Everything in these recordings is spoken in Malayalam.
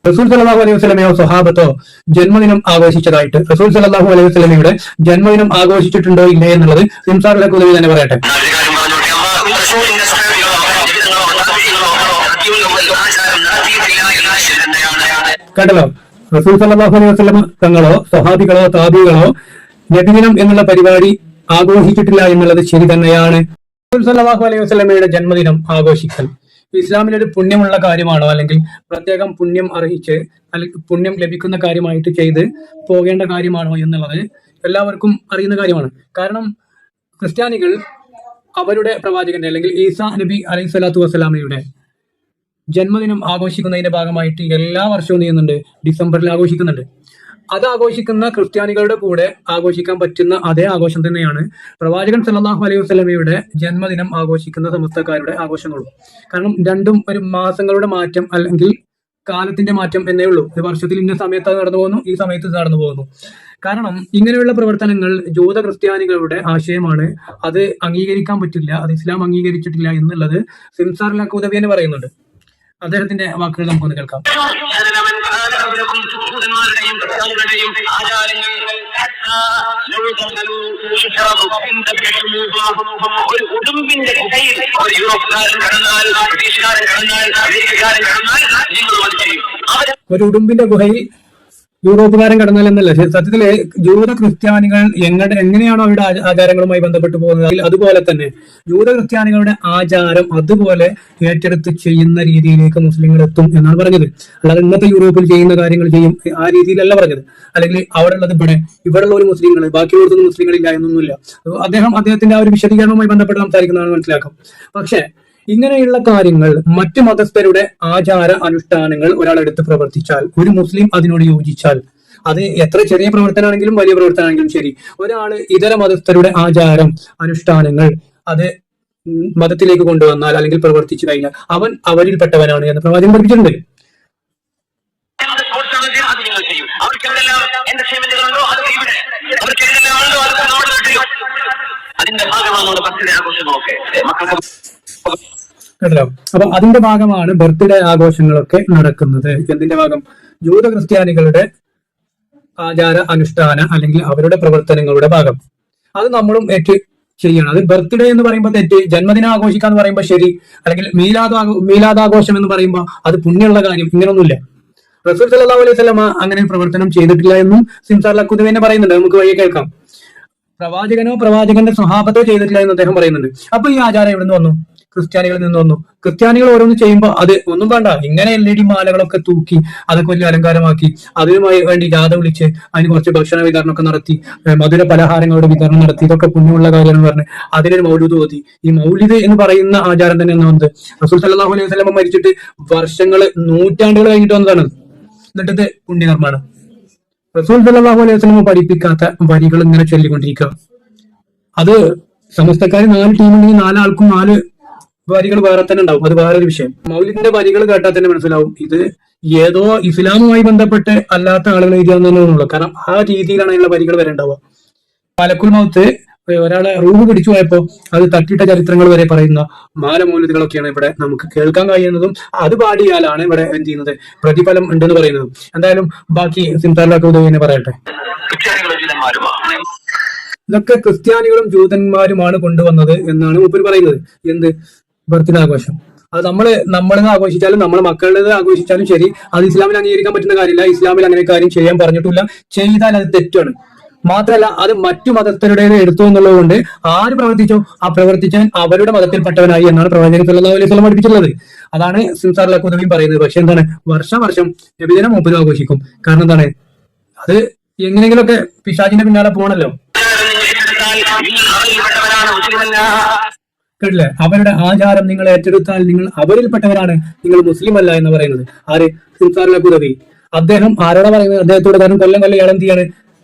റസൂൽ സല്ലല്ലാഹു അലൈഹി വസല്ലമയോ സ്വഹാബത്തോ ജന്മദിനം ആഘോഷിച്ചതായിട്ട് റസൂൽ സല്ലല്ലാഹു അലൈഹി വസല്ലമയുടെ ജന്മദിനം ആഘോഷിച്ചിട്ടുണ്ടോ ഇല്ലേ എന്നുള്ളത് സിംസാറിലെ കുലവി തന്നെ പറയട്ടെ. കണ്ടല്ലോ, റസൂൽ സല്ലല്ലാഹു അലൈഹി വസല്ലം തങ്ങളോ സ്വഹാബികളോ താബികളോ നബിദിനം എന്നുള്ള പരിപാടി ആഘോഷിച്ചിട്ടില്ല എന്നുള്ളത് ശരി തന്നെയാണ്. റസൂൽ സല്ലല്ലാഹു അലൈഹി വസല്ലമയുടെ ജന്മദിനം ആഘോഷിക്കൽ ഇസ്ലാമിലൊരു പുണ്യമുള്ള കാര്യമാണോ, അല്ലെങ്കിൽ പ്രത്യേകം പുണ്യം അർഹിച്ച് അല്ലെങ്കിൽ പുണ്യം ലഭിക്കുന്ന കാര്യമായിട്ട് ചെയ്ത് പോകേണ്ട കാര്യമാണോ എന്നുള്ളത് എല്ലാവർക്കും അറിയുന്ന കാര്യമാണ്. കാരണം ക്രിസ്ത്യാനികൾ അവരുടെ പ്രവാചകന്റെ അല്ലെങ്കിൽ ഈസാ നബി അലൈഹി സ്വലാത്തു വസ്സലാമയുടെ ജന്മദിനം ആഘോഷിക്കുന്നതിന്റെ ഭാഗമായിട്ട് എല്ലാ വർഷവും ചെയ്യുന്നുണ്ട്, ഡിസംബറിൽ ആഘോഷിക്കുന്നുണ്ട്. അത് ആഘോഷിക്കുന്ന ക്രിസ്ത്യാനികളുടെ കൂടെ ആഘോഷിക്കാൻ പറ്റുന്ന അതേ ആഘോഷം തന്നെയാണ് പ്രവാചകൻ സല്ലല്ലാഹു അലൈഹി വസല്ലമയുടെ ജന്മദിനം ആഘോഷിക്കുന്ന സമസ്തക്കാരുടെ ആഘോഷങ്ങളും. കാരണം രണ്ടും ഒരു മാസങ്ങളുടെ മാറ്റം അല്ലെങ്കിൽ കാലത്തിന്റെ മാറ്റം എന്നേ ഉള്ളൂ. ഒരു വർഷത്തിൽ ഇന്ന സമയത്ത് അത് നടന്നു പോകുന്നു, ഈ സമയത്ത് ഇത് നടന്നു പോകുന്നു. കാരണം ഇങ്ങനെയുള്ള പ്രവർത്തനങ്ങൾ ജൂത ക്രിസ്ത്യാനികളുടെ ആശയമാണ്, അത് അംഗീകരിക്കാൻ പറ്റില്ല, അത് ഇസ്ലാം അംഗീകരിച്ചിട്ടില്ല എന്നുള്ളത് സിംസാർ ലഖൂദവി എന്ന് പറയുന്നുണ്ട്. അദ്ദേഹത്തിന്റെ വാക്കുകൾ നമുക്കൊന്ന് കേൾക്കാം. ഒരു ഉടുമ്പിന്റെ ഗുഹയിൽ ഒരു യൂറോപ്പുകാരൻ കടന്നാൽ, ബ്രിട്ടീഷുകാരൻ കടന്നാൽ, അമേരിക്കക്കാരൻ കടന്നാൽ നിങ്ങൾ അത് ചെയ്യും. ഒരു ഉടുമ്പിന്റെ ഗുഹയിൽ യൂറോപ്പുകാരൻ കടന്നാൽ എന്നല്ല, സത്യത്തില് ജൂത ക്രിസ്ത്യാനികൾ എങ്ങനെയാണോ അവരുടെ ആചാരങ്ങളുമായി ബന്ധപ്പെട്ടു പോകുന്നത് അതുപോലെ തന്നെ ജൂത ക്രിസ്ത്യാനികളുടെ ആചാരം അതുപോലെ ഏറ്റെടുത്ത് ചെയ്യുന്ന രീതിയിലേക്ക് മുസ്ലിങ്ങൾ എത്തും എന്നാണ് പറഞ്ഞത്. അല്ലാതെ ഇന്നത്തെ യൂറോപ്പിൽ ചെയ്യുന്ന കാര്യങ്ങൾ ചെയ്യും ആ രീതിയിലല്ല പറഞ്ഞത്. അല്ലെങ്കിൽ അവിടെ ഉള്ളത് ഇവിടെയുള്ള ഒരു മുസ്ലിങ്ങൾ ബാക്കിയുള്ളവർക്കൊന്നും മുസ്ലിങ്ങളില്ല എന്നൊന്നുമില്ല. അദ്ദേഹത്തിന്റെ ആ ഒരു വിശദീകരണവുമായി ബന്ധപ്പെട്ട് സംസാരിക്കുന്നതാണ് മനസ്സിലാക്കാം. പക്ഷെ ഇങ്ങനെയുള്ള കാര്യങ്ങൾ മറ്റു മതസ്ഥരുടെ ആചാര അനുഷ്ഠാനങ്ങൾ ഒരാൾ എടുത്ത് പ്രവർത്തിച്ചാൽ, ഒരു മുസ്ലിം അതിനോട് യോജിച്ചാൽ, അത് എത്ര ചെറിയ പ്രവർത്തനമാണെങ്കിലും വലിയ പ്രവർത്തനമാണെങ്കിലും ശരി, ഒരാള് ഇതര മതസ്ഥരുടെ ആചാരം അനുഷ്ഠാനങ്ങൾ അത് മതത്തിലേക്ക് കൊണ്ടുവന്നാൽ അല്ലെങ്കിൽ പ്രവർത്തിച്ചു കഴിഞ്ഞാൽ അവൻ അവരിൽപ്പെട്ടവനാണ് എന്ന് പ്രവാചകൻ പഠിപ്പിച്ചിട്ടുണ്ട്. കേട്ടല്ലോ, അപ്പൊ അതിന്റെ ഭാഗമാണ് ബർത്ത്ഡേ ആഘോഷങ്ങളൊക്കെ നടക്കുന്നത്. എന്തിന്റെ ഭാഗം? ജൂത ക്രിസ്ത്യാനികളുടെ ആചാര അനുഷ്ഠാന അല്ലെങ്കിൽ അവരുടെ പ്രവർത്തനങ്ങളുടെ ഭാഗം. അത് നമ്മളും ചെയ്യണം. അത് ബർത്ത്ഡേ എന്ന് പറയുമ്പോൾ തെറ്റ്, ജന്മദിനം ആഘോഷിക്കാന്ന് പറയുമ്പോൾ ശരി, അല്ലെങ്കിൽ മീലാദാഘോഷം എന്ന് പറയുമ്പോൾ അത് പുണ്യമുള്ള കാര്യം, ഇങ്ങനൊന്നുമില്ല. റസൂൽ സല്ലല്ലാഹു അലൈഹി വസല്ലമ അങ്ങനെ പ്രവർത്തനം ചെയ്തിട്ടില്ല എന്നും സിംസാർ ലഖൂദവി തന്നെ പറയുന്നുണ്ട്. നമുക്ക് വഴിയെ കേൾക്കാം. പ്രവാചകനോ പ്രവാചകന്റെ സ്വഹാബത്തോ ചെയ്തിട്ടില്ല എന്ന് അദ്ദേഹം പറയുന്നുണ്ട്. അപ്പൊ ഈ ആചാരം എവിടെ നിന്ന് വന്നു? ക്രിസ്ത്യാനികളിൽ നിന്ന് വന്നു. ക്രിസ്ത്യാനികൾ ഓരോന്ന് ചെയ്യുമ്പോൾ അത് ഒന്നും വേണ്ട, ഇങ്ങനെ LED മാലകളൊക്കെ തൂക്കി അതൊക്കെ വലിയ അലങ്കാരമാക്കി അതിനുമായി വേണ്ടി ജാഥ വിളിച്ച് അതിന് കുറച്ച് ഭക്ഷണ വിതരണമൊക്കെ നടത്തി, മധുര പലഹാരങ്ങളുടെ വിതരണം നടത്തി, ഇതൊക്കെ പുണ്യമുള്ള കാര്യമെന്ന് പറഞ്ഞ് അതിനൊരു മൗലിദ് ഓതി. ഈ മൗലിദ് എന്ന് പറയുന്ന ആചാരം തന്നെ എന്ന് വന്നത് റസൂൽ സല്ലല്ലാഹു അലൈഹി വസല്ലം മരിച്ചിട്ട് നൂറ്റാണ്ടുകൾ കഴിഞ്ഞിട്ട് വന്നതാണ്. എന്നിട്ടത് പുണ്യകർമ്മമാണ്. റസൂൽ സല്ലല്ലാഹു അലൈഹി വസല്ലം പഠിപ്പിക്കാത്ത വരികൾ ഇങ്ങനെ ചൊല്ലിക്കൊണ്ടിരിക്കുക. അത് സമസ്തക്കാർ 4 ടീമുണ്ടെങ്കിൽ 4 ആൾക്കും 4 വരികൾ വേറെ തന്നെ ഉണ്ടാവും. അത് വേറൊരു വിഷയം. മൗലിദിന്റെ വരികൾ കേട്ടാൽ തന്നെ മനസ്സിലാവും ഇത് ഏതോ ഇസ്ലാമുമായി ബന്ധപ്പെട്ട് അല്ലാത്ത ആളുകൾ എഴുതിയാന്ന് തന്നെ തോന്നുള്ളൂ. കാരണം ആ രീതിയിലാണ് അതിനുള്ള വരികൾ വരെ ഉണ്ടാവുക. മലക്കുൽ മൗത്ത് ഒരാളെ റൂഹ് പിടിച്ചു പോയപ്പോ അത് തട്ടിയിട്ട ചരിത്രങ്ങൾ വരെ പറയുന്ന മൗലിദുകളൊക്കെയാണ് ഇവിടെ നമുക്ക് കേൾക്കാൻ കഴിയുന്നതും. അത് പാടിയാലാണ് ഇവിടെ എന്ത് ചെയ്യുന്നത്, പ്രതിഫലം ഉണ്ടെന്ന് പറയുന്നതും. എന്തായാലും ബാക്കി സിംസാർ ലഖൂദവി തന്നെ പറയട്ടെ. ഇതൊക്കെ ക്രിസ്ത്യാനികളും ജൂതന്മാരുമാണ് കൊണ്ടുവന്നത് എന്നാണ് മൂപ്പര് പറയുന്നത്. എന്ത് ബർത്ത്ഡേ ആഘോഷം? അത് നമ്മളത് ആഘോഷിച്ചാലും നമ്മളെ മക്കളുടേത് ആഘോഷിച്ചാലും ശരി, അത് ഇസ്ലാമിൽ അംഗീകരിക്കാൻ പറ്റുന്ന കാര്യമില്ല. ഇസ്ലാമിൽ അങ്ങനെ കാര്യം ചെയ്യാൻ പറഞ്ഞിട്ടില്ല. ചെയ്താൽ അത് തെറ്റാണ്. മാത്രമല്ല അത് മറ്റു മതസ്ഥരുടേത് എടുത്തു എന്നുള്ളത് കൊണ്ട് ആര് പ്രവർത്തിച്ചോ ആ പ്രവർത്തിച്ചാൽ അവരുടെ മതത്തിൽപ്പെട്ടവനായി എന്നാണ് പ്രവാചകൻ സല്ലല്ലാഹു അലൈഹി വസല്ലം പഠിപ്പിച്ചിട്ടുള്ളത്. അതാണ് സിംസാർ ലഖൂദവി പറയുന്നത്. പക്ഷെ എന്താണ്, വർഷം നബിദിനം മൂപ്പരും ആഘോഷിക്കും. കാരണം എന്താണ്, അത് എങ്ങനെയെങ്കിലുമൊക്കെ പിശാചിന്റെ പിന്നാലെ പോകണല്ലോ. കേട്ടില്ലേ? അവരുടെ ആചാരം നിങ്ങൾ ഏറ്റെടുത്താൽ നിങ്ങൾ അവരിൽപ്പെട്ടവരാണ്, നിങ്ങൾ മുസ്ലിം അല്ല എന്ന് പറയുന്നത് ആര്? സിംസാർ ലഖൂദവി. അദ്ദേഹം ആരോടാ പറയുന്നത്? അദ്ദേഹത്തോട്. കാരണം കൊല്ലം ഇയാൾ എന്ത് ചെയ്യാണ്,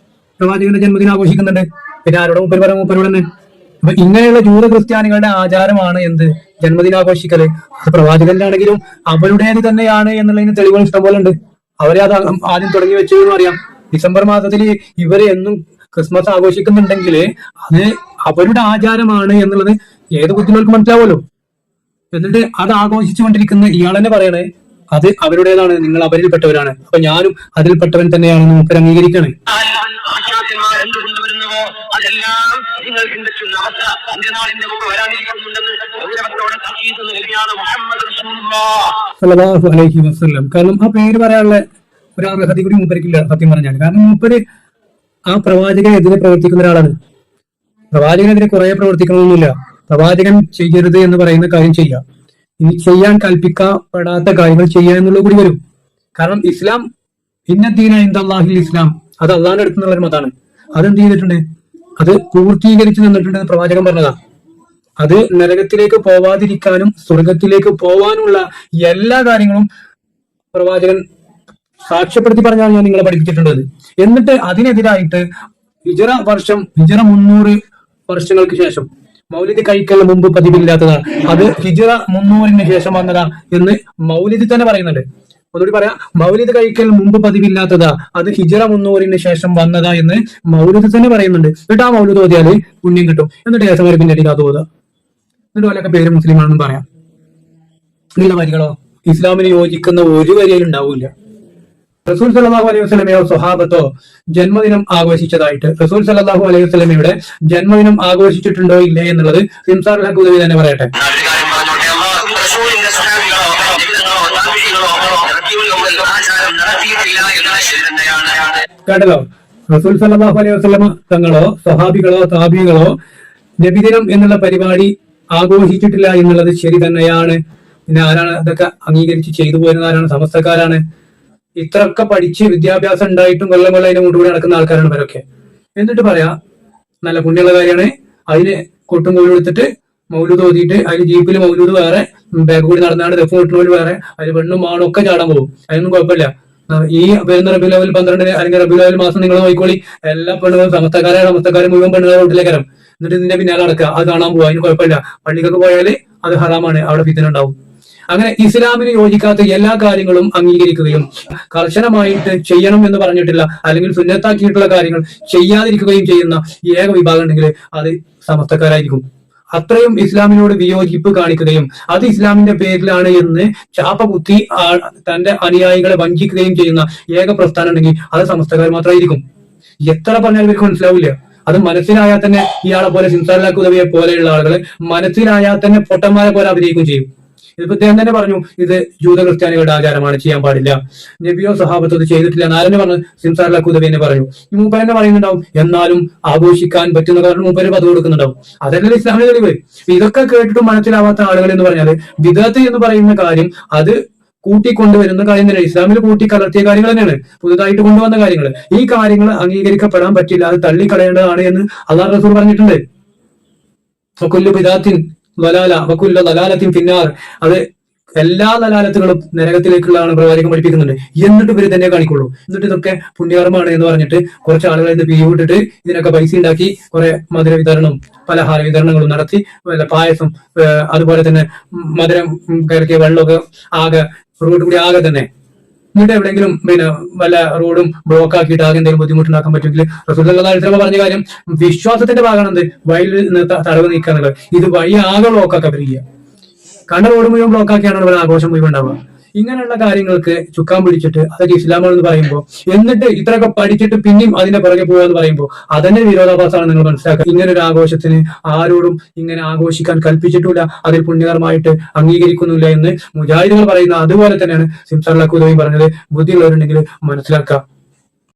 പ്രവാചകന്റെ ജന്മദിനം ആഘോഷിക്കുന്നുണ്ട്. പിന്നെ ആരോടെ? മൂപ്പരോട് തന്നെ. അപ്പൊ ഇങ്ങനെയുള്ള ജൂത ക്രിസ്ത്യാനികളുടെ ആചാരമാണ് എന്ത്, ജന്മദിനാഘോഷിക്കല്. അത് പ്രവാചകന്റെ ആണെങ്കിലും അവരുടേത് തന്നെയാണ് എന്നുള്ളതിന് തെളിവുകൾ ഇഷ്ടംപോലെ ഉണ്ട്. അവരെ അത് ആദ്യം തുടങ്ങി വെച്ചതെന്ന് അറിയാം. ഡിസംബർ മാസത്തിൽ ഇവര് എന്നും ക്രിസ്മസ് ആഘോഷിക്കുന്നുണ്ടെങ്കിൽ അത് അവരുടെ ആചാരമാണ് എന്നുള്ളത് ഏത് ബുദ്ധിമുട്ടുകൾക്ക് മനസ്സിലാവുമല്ലോ. എന്നിട്ട് അത് ആഘോഷിച്ചുകൊണ്ടിരിക്കുന്ന ഇയാൾ തന്നെ പറയണേ അത് അവരുടേതാണ്, നിങ്ങൾ അവരിൽപ്പെട്ടവരാണ്, അപ്പൊ ഞാനും അതിൽപ്പെട്ടവൻ തന്നെയാണെന്ന് മൂപ്പർ അംഗീകരിക്കണേ. ആഖ്യാതന്മാർ എന്ത് കൊണ്ടുവരുന്നുവോ അതെല്ലാം നിങ്ങൾ ചിന്തിക്കുന്ന അവസ്ഥ അന്ത്യനാളിന്റെ മുമ്പ് വരാനിരിക്കുന്നുണ്ടെന്ന് ഗൗരവത്തോടെ താക്കീത് നൽകിയാണ് മുഹമ്മദ് റസൂലുള്ളാഹ് സല്ലല്ലാഹു അലൈഹി വസല്ലം. കാരണം ആ പേര് പറയാനുള്ള ഒരു അർഹത കൂടി മൂപ്പർക്കില്ല സത്യം പറഞ്ഞാൽ. കാരണം മൂപ്പര് ആ പ്രവാചകനെതിരെ പ്രവർത്തിക്കുന്ന ഒരാളാണ്. പ്രവാചകനെതിരെ കുറെ പ്രവർത്തിക്കണമെന്നില്ല. പ്രവാചകൻ ചെയ്യരുത് എന്ന് പറയുന്ന കാര്യം ചെയ്യാം, ഇനി ചെയ്യാൻ കൽപ്പിക്കപ്പെടാത്ത കാര്യങ്ങൾ ചെയ്യുക എന്നുള്ളത് കൂടി വരും. കാരണം ഇസ്ലാം ഇന്നദ്ദീന ഇൻദല്ലാഹിൽ ഇസ്ലാം, അത് അള്ളാഹിന്റെ അടുത്ത് നിന്നുള്ള ഒരു മതമാണ്. അതെന്ത് ചെയ്തിട്ടുണ്ട്? അത് പൂർത്തീകരിച്ചു നിന്നിട്ടുണ്ട് പ്രവാചകൻ പറഞ്ഞതാ. അത് നരകത്തിലേക്ക് പോവാതിരിക്കാനും സ്വർഗത്തിലേക്ക് പോവാനുള്ള എല്ലാ കാര്യങ്ങളും പ്രവാചകൻ സാക്ഷ്യപ്പെടുത്തി പറഞ്ഞാണ് ഞാൻ നിങ്ങളെ പഠിപ്പിച്ചിട്ടുള്ളത്. എന്നിട്ട് അതിനെതിരായിട്ട് ഹിജറ 300 വർഷങ്ങൾക്ക് ശേഷം മൗലിദ് കഴിക്കൽ മുമ്പ് പതിവില്ലാത്തതാ, അത് ഹിജറ 300-ന് ശേഷം വന്നതാ എന്ന് മൗലിദ് തന്നെ പറയുന്നുണ്ട്. ഒന്നുകൂടി പറയാം, മൗലിദ് കഴിക്കൽ മുമ്പ് പതിവില്ലാത്തതാ, അത് ഹിജറ 300-ന് ശേഷം വന്നതാ എന്ന് മൗലിദ് തന്നെ പറയുന്നുണ്ട്. എന്നിട്ട് ആ മൗലിദ് ഓതിയാല് പുണ്യം കിട്ടും. എന്നിട്ട് ഏസമാര് പിന്നെ അടിയിൽ അത് ഓതുക, എന്നിട്ട് പോലൊക്കെ പേര് മുസ്ലിമാണെന്നും പറയാം. ഇതിലുള്ള വരികളോ ഇസ്ലാമിന് യോജിക്കുന്ന ഒരു വരിയിലും ഉണ്ടാവില്ല. റസൂൽ സല്ലല്ലാഹു അലൈഹി വസല്ലമയോ സ്വഹാബത്തോ ജന്മദിനം ആഘോഷിച്ചതായിട്ട് റസൂൽ സല്ലല്ലാഹു അലൈഹി വസല്ലമയുടെ ജന്മദിനം ആഘോഷിച്ചിട്ടുണ്ടോ ഇല്ലേ എന്നുള്ളത് സിംസാറുൽ ഹഖ് ഉദവി തന്നെ പറയട്ടെ. കേട്ടല്ലോ, റസൂൽ സല്ലല്ലാഹു അലൈഹി വസല്ലമ തങ്ങളോ സ്വഹാബികളോ താബികളോ നബിദിനം എന്നുള്ള പരിപാടി ആഘോഷിച്ചിട്ടില്ല എന്നുള്ളത് ശരി തന്നെയാണ്. പിന്നെ ആരാണ് അതൊക്കെ അംഗീകരിച്ച് ചെയ്തു പോരുന്ന ആരാണ്? സമസ്തക്കാരാണ്. ഇത്രയൊക്കെ പഠിച്ച് വിദ്യാഭ്യാസം ഉണ്ടായിട്ടും കൊല്ലം അതിന്റെ മുട്ടുകൂടി നടക്കുന്ന ആൾക്കാരാണ് ഇവരൊക്കെ. എന്നിട്ട് പറയാ നല്ല പുണ്യമുള്ള കാര്യമാണ്, അതിന് കൊട്ടും കോലും എടുത്തിട്ട് മൗലൂദ് ഓതിയിട്ട് അതിന് ജീപ്പിൽ മൗലൂദ് വേറെ, ബാഗ് കൂടി നടന്നാണ് ദഫ് കിട്ടുന്നവര് വേറെ, അതിന് പെണ്ണും മാണും ഒക്കെ ചാടാൻ പോകും. അതിനൊന്നും കുഴപ്പമില്ല. ഈ വരുന്ന റബീഉൽ അവ്വൽ 12 അല്ലെങ്കിൽ റബീഉൽ അവ്വൽ മാസം നിങ്ങൾ നോക്കിക്കോളി, എല്ലാ പെണ്ണുകളും സമസ്തക്കാരെ മുഴുവൻ പെണ്ണുങ്ങളെ വീട്ടിലേക്കരം. എന്നിട്ട് ഇതിന്റെ പിന്നാലെ നടക്കുക, അത് കാണാൻ പോകുക, അതിന് കുഴപ്പമില്ല. പള്ളിക്കൊക്കെ പോയാല് അത് ഹറാമാണ്, അവിടെ ഫിത്ന ഉണ്ടാവും. അങ്ങനെ ഇസ്ലാമിന് യോജിക്കാത്ത എല്ലാ കാര്യങ്ങളും അംഗീകരിക്കുകയും കർശനമായിട്ട് ചെയ്യണം എന്ന് പറഞ്ഞിട്ടില്ല അല്ലെങ്കിൽ സുന്നത്താക്കിയിട്ടുള്ള കാര്യങ്ങൾ ചെയ്യാതിരിക്കുകയും ചെയ്യുന്ന ഏക വിഭാഗം ഉണ്ടെങ്കിൽ അത് സമസ്തക്കാരായിരിക്കും. അത്രയും ഇസ്ലാമിനോട് വിയോജിപ്പ് കാണിക്കുകയും അത് ഇസ്ലാമിന്റെ പേരിലാണ് എന്ന് ചാപ്പ കുത്തി തന്റെ അനുയായികളെ വഞ്ചിക്കുകയും ചെയ്യുന്ന ഏക പ്രസ്ഥാനം ഉണ്ടെങ്കിൽ അത് സമസ്തക്കാർ മാത്രമായിരിക്കും. എത്ര പറഞ്ഞാലും ഇവർക്ക് മനസ്സിലാവില്ല. അത് മനസ്സിലായാൽ തന്നെ ഇയാളെ പോലെ സിംസാറുൽ ഹഖ് ഉദവിയെ പോലെയുള്ള ആളുകൾ മനസ്സിലായാൽ തന്നെ പൊട്ടന്മാരെ പോലെ അഭിനയിക്കുകയും ചെയ്യും. ഇതിപ്പോ അദ്ദേഹം തന്നെ പറഞ്ഞു, ഇത് ജൂത ക്രിസ്ത്യാനികളുടെ ആചാരമാണ്, ചെയ്യാൻ പാടില്ല. നബിയോ സഹാബത്തോ ഇത് ചെയ്തിട്ടില്ല. നാരനെ പറഞ്ഞു, സിംസാറുൽ ഹഖ് ഉദവി തന്നെ പറഞ്ഞു. ഈ മൂപ്പർ തന്നെ പറയുന്നുണ്ടാവും, എന്നാലും ആഘോഷിക്കാൻ പറ്റുന്ന കാരണം മൂപ്പര് പദവ് കൊടുക്കുന്നുണ്ടാവും. അതല്ലേ ഇസ്ലാമിന്റെ തെളിവ്. ഇതൊക്കെ കേട്ടിട്ടും മനസ്സിലാവാത്ത ആളുകൾ എന്ന് പറഞ്ഞാല് ബിദഅത്ത് എന്ന് പറയുന്ന കാര്യം അത് കൂട്ടിക്കൊണ്ടുവരുന്ന കാര്യം തന്നെ, ഇസ്ലാമിൽ കൂട്ടി കലർത്തിയ കാര്യങ്ങൾ തന്നെയാണ്, പുതുതായിട്ട് കൊണ്ടുവന്ന കാര്യങ്ങൾ. ഈ കാര്യങ്ങൾ അംഗീകരിക്കപ്പെടാൻ പറ്റില്ല, അത് തള്ളിക്കളയേണ്ടതാണ് എന്ന് അല്ലാഹു റസൂൽ പറഞ്ഞിട്ടുണ്ട്. വകുല്ലു ബിദഅത്തിൻ ദലാല വകുല്ലു ദലാലത്തിൻ ഫിന്നാർ, അത് എല്ലാ ദലാലത്തുകളും നരകത്തിലേക്കുള്ളതാണ് പ്രവാചകൻ പഠിപ്പിക്കുന്നുണ്ട്. എന്നിട്ട് ഇവര് തന്നെ കാണിക്കുള്ളൂ. എന്നിട്ട് ഇതൊക്കെ പുണ്യകർമ്മമാണ് എന്ന് പറഞ്ഞിട്ട് കുറച്ച് ആളുകളെ ഇത് പിരിവിട്ടിട്ട് ഇതിനൊക്കെ പൈസ ഉണ്ടാക്കി കുറെ മധുര വിതരണം പലഹാര വിതരണങ്ങളും നടത്തി, പായസം അതുപോലെ തന്നെ മധുരം കലക്കിയ വെള്ളമൊക്കെ ആകെ റോഡ് കൂടി ആകെ തന്നെ. എന്നിട്ട് എവിടെയെങ്കിലും പിന്നെ വല്ല റോഡും ബ്ലോക്ക് ആക്കിയിട്ട് ആകെ എന്തെങ്കിലും ബുദ്ധിമുട്ടുണ്ടാക്കാൻ പറ്റുമെങ്കിൽ റസൂൽ സല്ലല്ലാഹു അലൈഹി വസല്ലം പറഞ്ഞ കാര്യം വിശ്വാസത്തിന്റെ ഭാഗമാണ് എന്ത് വഴിയിൽ തടവ് നീക്കുക എന്നുള്ളത്. ഇത് വഴി ആകെ ബ്ലോക്ക് ആക്കാൻ പറ്റില്ല. കണ്ട റോഡ് മുഴുവൻ ബ്ലോക്ക് ആക്കിയാണ് ഇവിടെ ആഘോഷം മുഴുവൻ ഉണ്ടാവുക. ഇങ്ങനെയുള്ള കാര്യങ്ങൾക്ക് ചുക്കാൻ പിടിച്ചിട്ട് അതൊക്കെ ഇസ്ലാമാണെന്ന് പറയുമ്പോൾ, എന്നിട്ട് ഇത്രയൊക്കെ പഠിച്ചിട്ട് പിന്നെയും അതിന്റെ പുറകെ പോകാന്ന് പറയുമ്പോൾ അതന്നെ വിരോധാഭാസമാണ്. നിങ്ങൾ മനസ്സിലാക്കുക. ഇങ്ങനെ ഒരു ആഘോഷത്തിന് ആരോടും ഇങ്ങനെ ആഘോഷിക്കാൻ കൽപ്പിച്ചിട്ടില്ല, അതിൽ പുണ്യകരമായിട്ട് അംഗീകരിക്കുന്നില്ല എന്ന് മുജാഹിദുകൾ പറയുന്ന അതുപോലെ തന്നെയാണ് സിംസാറുൽ ഹഖ് ഉദവി പറഞ്ഞത്. ബുദ്ധിയുള്ളവരുണ്ടെങ്കിൽ മനസ്സിലാക്കുക.